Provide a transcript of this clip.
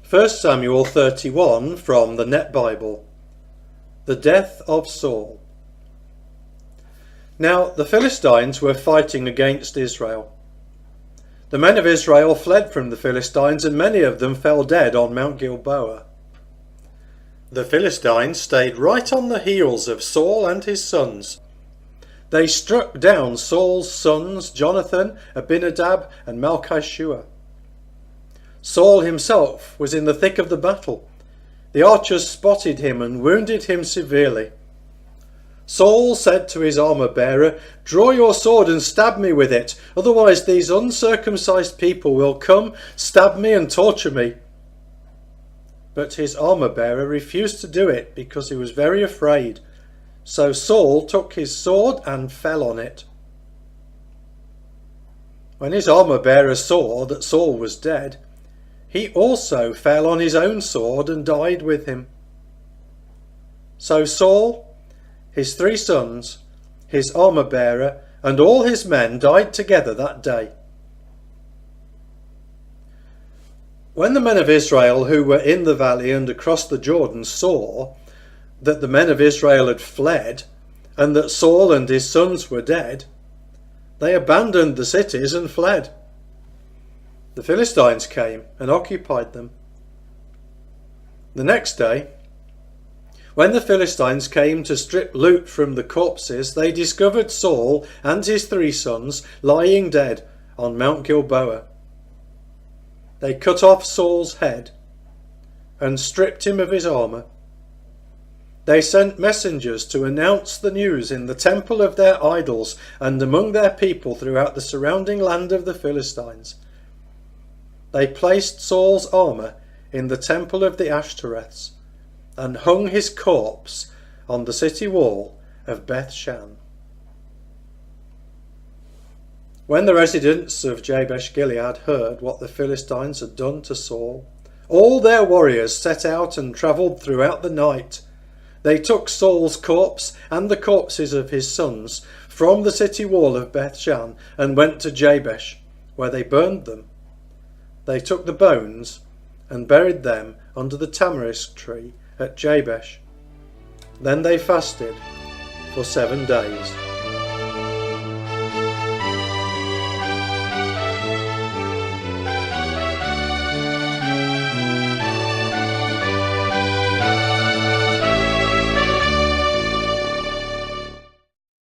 1 Samuel 31 from the Net Bible. The Death of Saul. Now the Philistines were fighting against Israel. The men of Israel fled from the Philistines, and many of them fell dead on Mount Gilboa. The Philistines stayed right on the heels of Saul and his sons. They struck down Saul's sons, Jonathan, Abinadab, and Malchishua. Saul himself was in the thick of the battle. The archers spotted him and wounded him severely. Saul said to his armour-bearer, "Draw your sword and stab me with it, otherwise these uncircumcised people will come, stab me and torture me." But his armour-bearer refused to do it because he was very afraid. So Saul took his sword and fell on it. When his armour-bearer saw that Saul was dead, he also fell on his own sword and died with him. So Saul, his 3 sons, his armour-bearer, and all his men died together that day. When the men of Israel who were in the valley and across the Jordan saw that the men of Israel had fled, and that Saul and his sons were dead, they abandoned the cities and fled. The Philistines came and occupied them. The next day, when the Philistines came to strip loot from the corpses, they discovered Saul and his 3 sons lying dead on Mount Gilboa. They cut off Saul's head and stripped him of his armour. They sent messengers to announce the news in the temple of their idols and among their people throughout the surrounding land of the Philistines. They placed Saul's armour in the temple of the Ashtoreths and hung his corpse on the city wall of Beth-shan. When the residents of Jabesh-Gilead heard what the Philistines had done to Saul, all their warriors set out and travelled throughout the night. They took Saul's corpse and the corpses of his sons from the city wall of Beth-shan and went to Jabesh, where they burned them. They took the bones and buried them under the tamarisk tree at Jabesh. Then they fasted for 7 days.